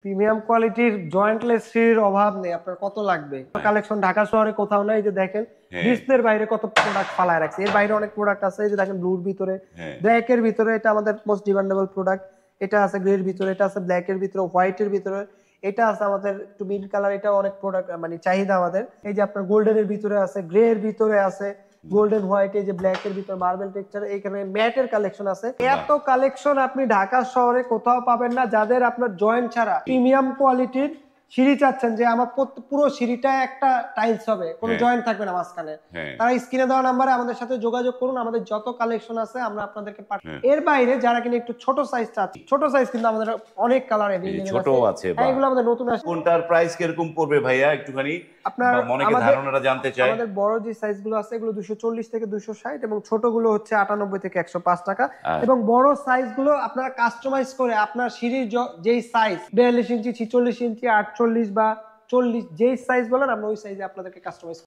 Premium কোয়ালিটির jointless সিঁড়ির অভাব নেই। আপনার কত লাগবে? কালেকশন ঢাকা শহরে কোথাও নাই। যে দেখেন ডিসপ্লের বাইরে কত প্রোডাক্ট ফালায় রাখছে। এর বাইরে অনেক প্রোডাক্ট আছে। এই যে দেখেন ব্লুর ভিতরে, ব্ল্যাকের ভিতরে, এটা আমাদের মোস্ট ডিমান্ডেবল প্রোডাক্ট। এটা আছে গ্রের ভিতরে, এটা আছে ব্ল্যাকের ভিতরে, হোয়াইটের ভিতরে, এটা আছে আমাদের একটু মিড কালার। এটা অনেক প্রোডাক্ট মানে চাহিদা আমাদের। এই যে আপনার গোল্ডেনের ভিতরে আছে, গ্রে এর ভিতরে আছে, গোল্ডেন হোয়াইট, এই যে ব্ল্যাক এর ভিতরে মার্বেল টেক্সচার, এইখানে ম্যাটের কালেকশন আছে। এত কালেকশন আপনি ঢাকা শহরে কোথাও পাবেন না। যাদের আপনার জয়েন্ট ছাড়া প্রিমিয়াম কোয়ালিটির সিঁড়ি চাচ্ছেন, যে আমার পুরো সিঁড়িটা একটা টাইলস হবে, কোনো জয়েন্ট থাকবে না মাঝখানে, তারা স্ক্রিনে দেওয়া নাম্বারে আমাদের সাথে যোগাযোগ করুন। আমাদের যত কালেকশন আছে আমরা আপনাদেরকে পাঠাবো। এর বাইরে যারা কিনা একটু ছোট সাইজ চাচ্ছে, ছোট সাইজ কিন্তু আমাদের অনেক কালার ছোট আছে। এগুলো আমাদের নতুন আসছে। কোনটার প্রাইস কিরকম পড়বে ভাইয়া একটুখানি আপনার অনেকে ধারণাটা জানতে চায়। আমাদের বড় যে সাইজগুলো আছে এগুলো 240 থেকে 260 এবং ছোটগুলো হচ্ছে 98 থেকে 105 টাকা। এবং বড় সাইজগুলো আপনারা কাস্টমাইজ করে আপনার সিঁড়ির যেই সাইজ 42 ইঞ্চি, 46 ইঞ্চি, 48 বা 40, যেই সাইজ বলেন আমরা ওই সাইজে আপনাদেরকে কাস্টমাইজ